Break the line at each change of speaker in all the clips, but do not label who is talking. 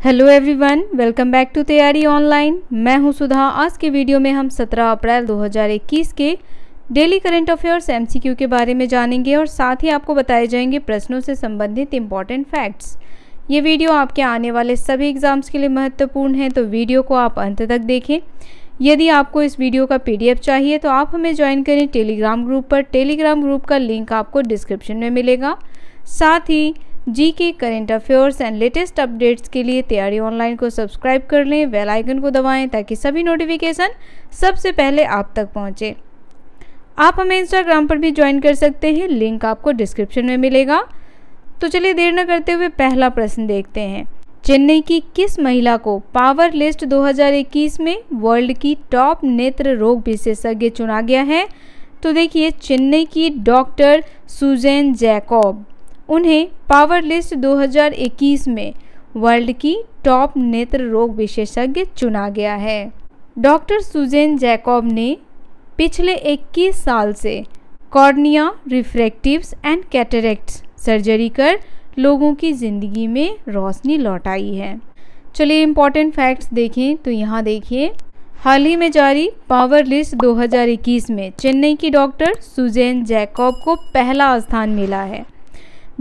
Hello everyone, welcome back to Tayyari Online. मैं हूं सुधा। आज के वीडियो में हम 17 अप्रैल 2021 के डेली करंट अफेयर्स एमसीक्यू के बारे में जानेंगे और साथ ही आपको बताए जाएंगे प्रश्नों से संबंधित इंपॉर्टेंट फैक्ट्स। ये वीडियो आपके आने वाले सभी एग्जाम्स के लिए महत्वपूर्ण है, तो वीडियो को आप अंत तक देखें। यदि आपको इस वीडियो का PDF चाहिए तो आप हमें ज्वाइन करें टेलीग्राम ग्रुप पर। टेलीग्राम ग्रुप का लिंक आपको डिस्क्रिप्शन में मिलेगा। साथ ही GK, current affairs and latest updates के लिए तैयारी ऑनलाइन को सब्सक्राइब कर लें, बेल आइकन को दबाएं ताकि सभी नोटिफिकेशन सबसे पहले आप तक पहुंचे। आप हमें इंस्टाग्राम पर भी ज्वाइन कर सकते हैं, लिंक आपको डिस्क्रिप्शन में मिलेगा। तो चलिए देर न करते हुए पहला प्रश्न देखते हैं। चेन्नई की किस महिला को पावर लिस्ट 2021 में वर्ल्ड की टॉप नेत्र रोग विशेषज्ञ चुना गया है? तो देखिए, चेन्नई की डॉक्टर सुजैन जैकब, उन्हें पावर लिस्ट 2021 में वर्ल्ड की टॉप नेत्र रोग विशेषज्ञ चुना गया है। डॉक्टर सुजैन जैकब ने पिछले 21 साल से कॉर्निया, रिफ्रैक्टिव्स एंड कैटरेक्ट्स सर्जरी कर लोगों की ज़िंदगी में रोशनी लौटाई है। चलिए इंपॉर्टेंट फैक्ट्स देखें तो यहाँ देखिए, हाल ही में जारी पावर लिस्ट 2021 में चेन्नई की डॉक्टर सुजैन जैकब को पहला स्थान मिला है।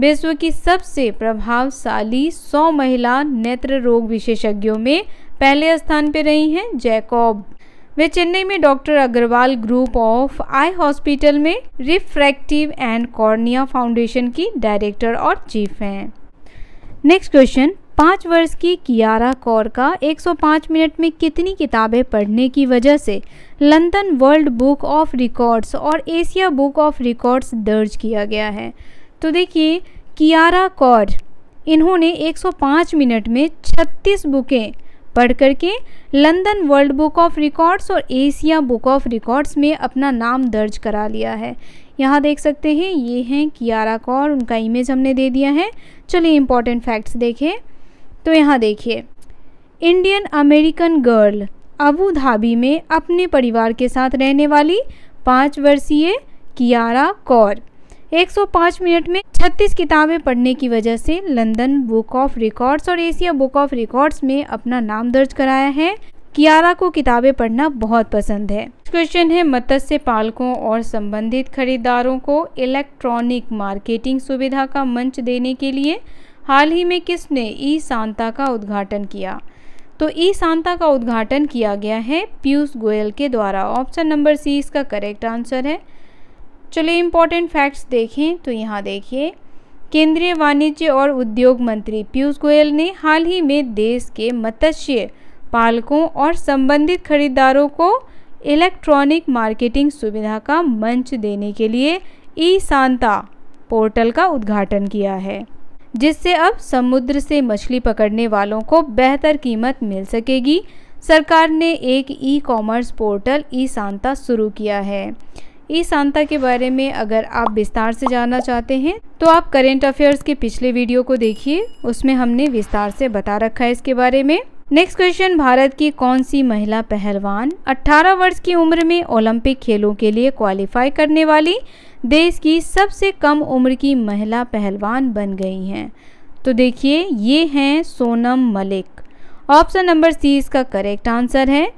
विश्व की सबसे प्रभावशाली 100 महिला नेत्र रोग विशेषज्ञों में पहले स्थान पर रही हैं जैकब। वे चेन्नई में doctor Agarwal group of eye hospital में रिफ्रैक्टिव एंड कॉर्निया फाउंडेशन की डायरेक्टर और चीफ हैं। नेक्स्ट क्वेश्चन, 5 वर्ष की कियारा कौर का 105 मिनट में कितनी किताबें पढ़ने की वजह से London world book of records और एशिया बुक ऑफ रिकॉर्ड्स दर्ज किया गया है? तो देखिए, कियारा कौर, इन्होंने 105 मिनट में 36 बुकें पढ़ करके London world book of records और एशिया बुक ऑफ रिकॉर्ड्स में अपना नाम दर्ज करा लिया है। यहाँ देख सकते हैं, ये हैं कियारा कौर, उनका इमेज हमने दे दिया है। चलिए इंपॉर्टेंट फैक्ट्स देखें तो यहाँ देखिए, Indian American girl Abu Dhabi में अपने परिवार के साथ रहने वाली 5 वर्षीय कियारा कौर 105 मिनट में 36 किताबें पढ़ने की वजह से लंदन बुक ऑफ रिकॉर्ड्स और एशिया बुक ऑफ रिकॉर्ड्स में अपना नाम दर्ज कराया है। कियारा को किताबें पढ़ना बहुत पसंद है। क्वेश्चन है, मत्स्य पालकों और संबंधित खरीदारों को इलेक्ट्रॉनिक मार्केटिंग सुविधा का मंच देने के लिए हाल ही में किसने ई सांता का उद्घाटन किया? तो ई सांता का उद्घाटन किया गया है पीयूष गोयल के द्वारा। ऑप्शन नंबर सी इसका करेक्ट आंसर है। चलिए इंपॉर्टेंट फैक्ट्स देखें तो यहाँ देखिए, केंद्रीय वाणिज्य और उद्योग मंत्री पीयूष गोयल ने हाल ही में देश के मत्स्य पालकों और संबंधित खरीदारों को इलेक्ट्रॉनिक मार्केटिंग सुविधा का मंच देने के लिए ई सांता पोर्टल का उद्घाटन किया है, जिससे अब समुद्र से मछली पकड़ने वालों को बेहतर कीमत मिल सकेगी। सरकार ने एक ई-कॉमर्स पोर्टल ई सांता शुरू किया है। ई सांता के बारे में अगर आप विस्तार से जानना चाहते हैं तो आप करंट अफेयर्स के पिछले वीडियो को देखिए, उसमें हमने विस्तार से बता रखा है इसके बारे में। नेक्स्ट क्वेश्चन, भारत की कौन सी महिला पहलवान 18 वर्ष की उम्र में ओलंपिक खेलों के लिए क्वालिफाई करने वाली देश की सबसे कम उम्र की महिला पहलवान बन गई हैं? तो देखिए, ये हैं Sonam Malik. Option number C इसका करेक्ट आंसर है।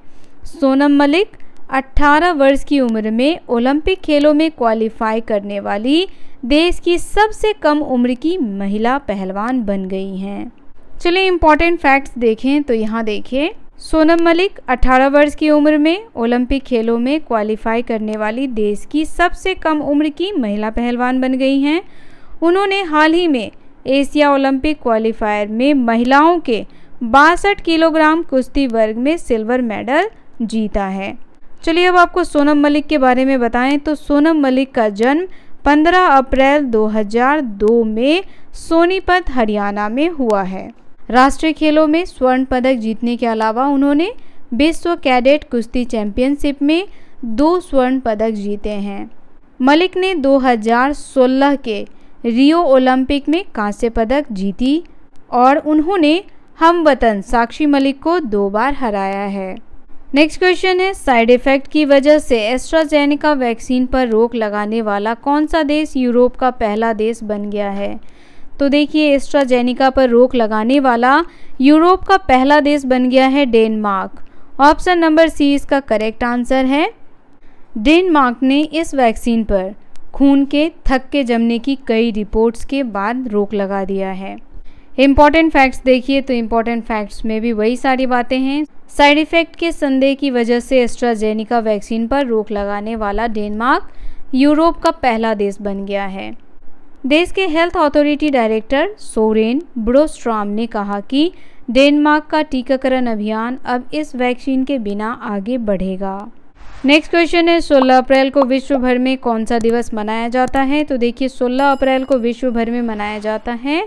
सोनम मलिक 18 वर्ष की उम्र में ओलंपिक खेलों में क्वालिफाई करने वाली देश की सबसे कम उम्र की महिला पहलवान बन गई हैं। चलिए इंपॉर्टेंट फैक्ट्स देखें तो यहाँ देखिए, सोनम मलिक 18 वर्ष की उम्र में ओलंपिक खेलों में क्वालिफाई करने वाली देश की सबसे कम उम्र की महिला पहलवान बन गई हैं। उन्होंने हाल ही में एशिया ओलंपिक क्वालिफायर में महिलाओं के 62 किलोग्राम कुश्ती वर्ग में सिल्वर मेडल जीता है। चलिए अब आपको सोनम मलिक के बारे में बताएं तो सोनम मलिक का जन्म 15 अप्रैल 2002 में सोनीपत, हरियाणा में हुआ है। राष्ट्रीय खेलों में स्वर्ण पदक जीतने के अलावा उन्होंने विश्व कैडेट कुश्ती चैंपियनशिप में 2 स्वर्ण पदक जीते हैं। मलिक ने 2016 के रियो ओलंपिक में कांस्य पदक जीती और उन्होंने हमवतन साक्षी मलिक को 2 बार हराया है। नेक्स्ट क्वेश्चन है, साइड इफेक्ट की वजह से एस्ट्राजेनेका वैक्सीन पर रोक लगाने वाला कौन सा देश यूरोप का पहला देश बन गया है? तो देखिए एस्ट्राजेनिका पर रोक लगाने वाला यूरोप का पहला देश बन गया है डेनमार्क। ऑप्शन नंबर सी इसका करेक्ट आंसर है। डेनमार्क ने इस वैक्सीन पर खून के थक्के जमने की कई रिपोर्ट्स के बाद रोक लगा दिया है। इम्पॉर्टेंट फैक्ट्स देखिए तो इम्पॉर्टेंट फैक्ट्स में भी वही सारी बातें हैं। साइड इफ़ेक्ट के संदेह की वजह से एस्ट्राजेनिका वैक्सीन पर रोक लगाने वाला डेनमार्क यूरोप का पहला देश बन गया है। देश के हेल्थ अथॉरिटी डायरेक्टर सोरेन ब्रोस्ट्रॉम ने कहा कि डेनमार्क का टीकाकरण अभियान अब इस वैक्सीन के बिना आगे बढ़ेगा। नेक्स्ट क्वेश्चन है 16 अप्रैल को विश्व भर में कौन सा दिवस मनाया जाता है? तो देखिए 16 अप्रैल को विश्व भर में मनाया जाता है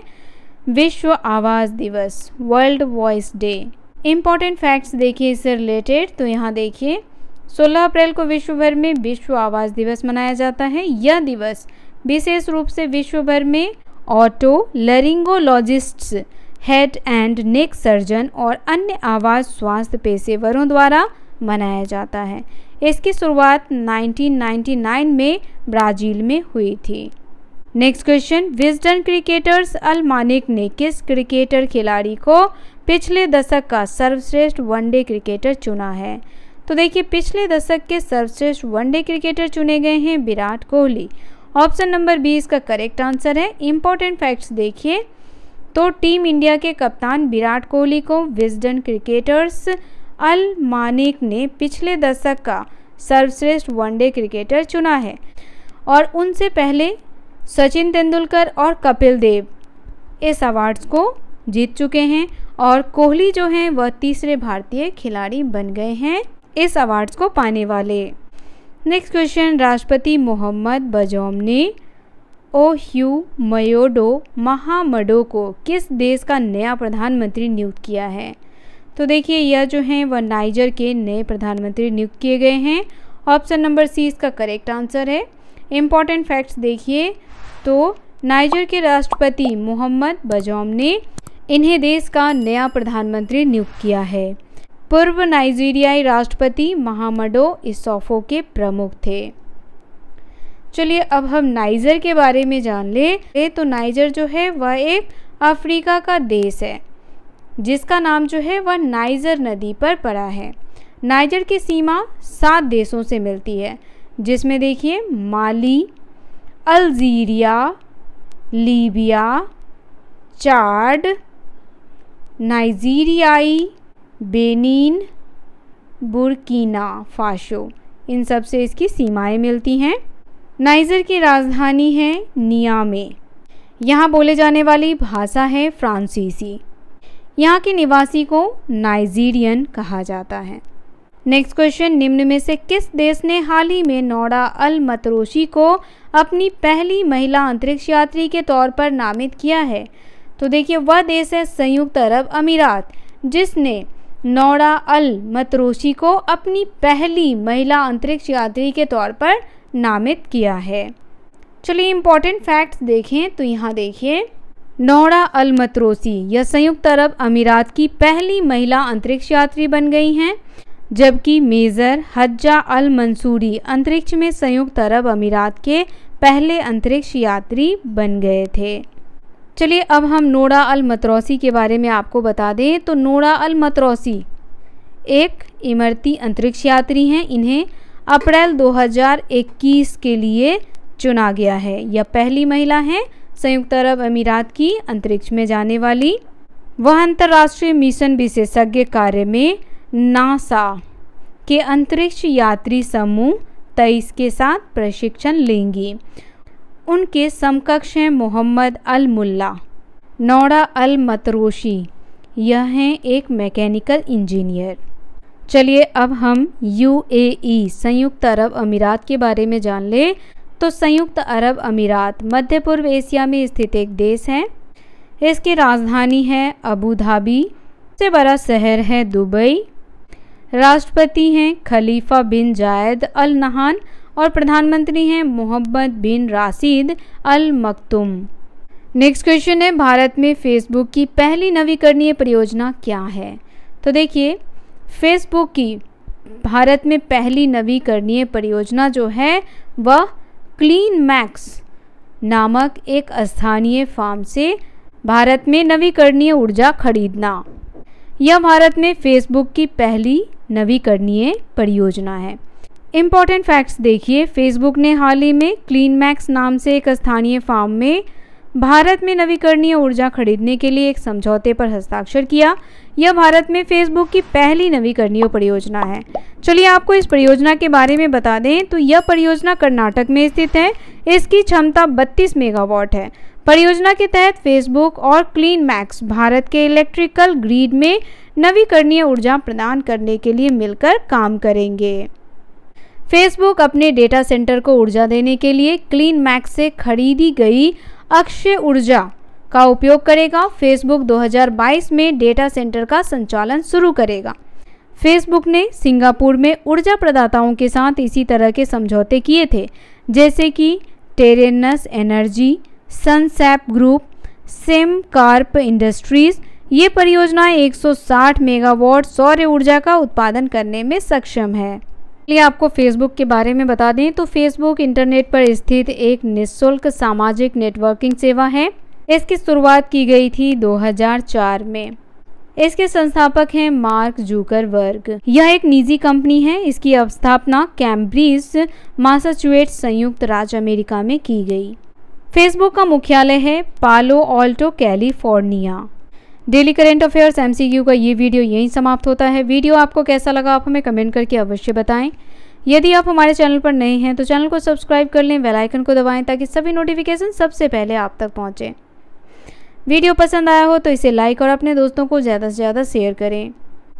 विश्व आवाज़ दिवस, world voice day. Important facts देखिए इससे रिलेटेड, तो यहाँ देखिए 16 अप्रैल को विश्व भर में विश्व आवाज़ दिवस मनाया जाता है। यह दिवस विशेष रूप से विश्व भर में otolaryngologists, head and neck surgeon और अन्य आवाज़ स्वास्थ्य पेशेवरों द्वारा मनाया जाता है। इसकी शुरुआत 1999 में ब्राज़ील में हुई थी। नेक्स्ट क्वेश्चन, विजडन क्रिकेटर्स अल मानिक ने किस क्रिकेटर खिलाड़ी को पिछले दशक का सर्वश्रेष्ठ वनडे क्रिकेटर चुना है? तो देखिए पिछले दशक के सर्वश्रेष्ठ वनडे क्रिकेटर चुने गए हैं Virat Kohli. Option number B इसका करेक्ट आंसर है। इम्पॉर्टेंट फैक्ट्स देखिए तो टीम इंडिया के कप्तान विराट कोहली को विजडन क्रिकेटर्स अल मानिक ने पिछले दशक का सर्वश्रेष्ठ वनडे क्रिकेटर चुना है और उनसे पहले सचिन तेंदुलकर और कपिल देव इस अवार्ड्स को जीत चुके हैं और कोहली जो हैं वह तीसरे भारतीय खिलाड़ी बन गए हैं इस अवार्ड्स को पाने वाले। नेक्स्ट क्वेश्चन, राष्ट्रपति मोहम्मद बजौम ने ओह्यू मयोडो महामडो को किस देश का नया प्रधानमंत्री नियुक्त किया है? तो देखिए यह जो हैं वह नाइजर के नए प्रधानमंत्री नियुक्त किए गए हैं। ऑप्शन नंबर सी इसका करेक्ट आंसर है। इम्पॉर्टेंट फैक्ट्स देखिए तो नाइजर के राष्ट्रपति मोहम्मद बजौम ने इन्हें देश का नया प्रधानमंत्री नियुक्त किया है। पूर्व नाइजीरियाई राष्ट्रपति महामडो इस्सौफो के प्रमुख थे। चलिए अब हम नाइजर के बारे में जान ले। तो नाइजर जो है वह एक अफ्रीका का देश है जिसका नाम जो है वह नाइजर नदी पर पड़ा है। नाइजर की सीमा 7 देशों से मिलती है जिसमें देखिए माली, अल्जीरिया, लीबिया, चाड, नाइजीरियाई, बेनिन, बुर्किना फासो, इन सब से इसकी सीमाएं मिलती हैं। नाइजर की राजधानी है नियामे। यहाँ बोले जाने वाली भाषा है फ्रांसीसी। यहाँ के निवासी को नाइजीरियन कहा जाता है। नेक्स्ट क्वेश्चन, निम्न में से किस देश ने हाल ही में नोरा अल मतरोशी को अपनी पहली महिला अंतरिक्ष यात्री के तौर पर नामित किया है? तो देखिए वह देश है संयुक्त अरब अमीरात जिसने नोरा अल मतरोशी को अपनी पहली महिला अंतरिक्ष यात्री के तौर पर नामित किया है। चलिए इम्पॉर्टेंट फैक्ट्स देखें तो यहाँ देखिए नोरा अल मतरोशी यह संयुक्त अरब अमीरात की पहली महिला अंतरिक्ष यात्री बन गई हैं, जबकि मेजर हज्जा अल मंसूरी अंतरिक्ष में संयुक्त अरब अमीरात के पहले अंतरिक्ष यात्री बन गए थे। चलिए अब हम नोरा अल मतरोशी के बारे में आपको बता दें तो नोरा अल मतरोशी एक इमरती अंतरिक्ष यात्री हैं। इन्हें अप्रैल 2021 के लिए चुना गया है। यह पहली महिला हैं संयुक्त अरब अमीरात की अंतरिक्ष में जाने वाली। वह अंतर्राष्ट्रीय मिशन विशेषज्ञ कार्य में नासा के अंतरिक्ष यात्री समूह 23 के साथ प्रशिक्षण लेंगी। उनके समकक्ष हैं मोहम्मद अल मुल्ला। नोरा अल मतरोशी यह हैं एक मैकेनिकल इंजीनियर। चलिए अब हम यूएई संयुक्त अरब अमीरात के बारे में जान ले तो संयुक्त अरब अमीरात मध्य पूर्व एशिया में स्थित एक देश है। इसकी राजधानी है अबू धाबी, सबसे बड़ा शहर है दुबई। राष्ट्रपति हैं खलीफा बिन जायद अल नहान और प्रधानमंत्री हैं मोहम्मद बिन राशिद अल मक्तुम। नेक्स्ट क्वेश्चन है, भारत में फेसबुक की पहली नवीकरणीय परियोजना क्या है? तो देखिए फेसबुक की भारत में पहली नवीकरणीय परियोजना जो है वह क्लीन मैक्स नामक एक स्थानीय फार्म से भारत में नवीकरणीय ऊर्जा खरीदना। यह भारत में फेसबुक की पहली नवीकरणीय परियोजना है। इम्पॉर्टेंट फैक्ट्स देखिए, फेसबुक ने हाल ही में क्लीनमैक्स नाम से एक स्थानीय फार्म में भारत में नवीकरणीय ऊर्जा खरीदने के लिए एक समझौते पर हस्ताक्षर किया। यह भारत में फेसबुक की पहली नवीकरणीय परियोजना है। चलिए आपको इस परियोजना के बारे में बता दें तो यह परियोजना कर्नाटक में स्थित है। इसकी क्षमता 32 मेगावाट है। परियोजना के तहत फेसबुक और क्लीनमैक्स भारत के इलेक्ट्रिकल ग्रिड में नवीकरणीय ऊर्जा प्रदान करने के लिए मिलकर काम करेंगे। फेसबुक अपने डेटा सेंटर को ऊर्जा देने के लिए क्लीनमैक्स से खरीदी गई अक्षय ऊर्जा का उपयोग करेगा। फेसबुक 2022 में डेटा सेंटर का संचालन शुरू करेगा। फेसबुक ने सिंगापुर में ऊर्जा प्रदाताओं के साथ इसी तरह के समझौते किए थे, जैसे कि टेरेनस एनर्जी, सनसैप ग्रुप, सेमकार्प इंडस्ट्रीज। ये परियोजनाएं 160 मेगावाट सौर ऊर्जा का उत्पादन करने में सक्षम है। चलिए आपको फेसबुक के बारे में बता दें तो फेसबुक इंटरनेट पर स्थित एक निःशुल्क सामाजिक नेटवर्किंग सेवा है। इसकी शुरुआत की गई थी 2004 में। इसके संस्थापक हैं मार्क जुकरबर्ग। यह एक निजी कंपनी है। इसकी स्थापना कैम्ब्रिज, मासाचुसेट्स, संयुक्त राज्य अमेरिका में की गई। फेसबुक का मुख्यालय है पालो Alto, California. Daily current affairs MCQ का ये वीडियो यहीं समाप्त होता है। वीडियो आपको कैसा लगा आप हमें कमेंट करके अवश्य बताएं। यदि आप हमारे चैनल पर नए हैं तो चैनल को सब्सक्राइब कर लें, बेल आइकन को दबाएं ताकि सभी नोटिफिकेशन सबसे पहले आप तक पहुंचे। वीडियो पसंद आया हो तो इसे लाइक और अपने दोस्तों को ज़्यादा से ज़्यादा शेयर करें।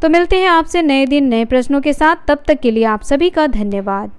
तो मिलते हैं आपसे नए दिन नए प्रश्नों के साथ। तब तक के लिए आप सभी का धन्यवाद।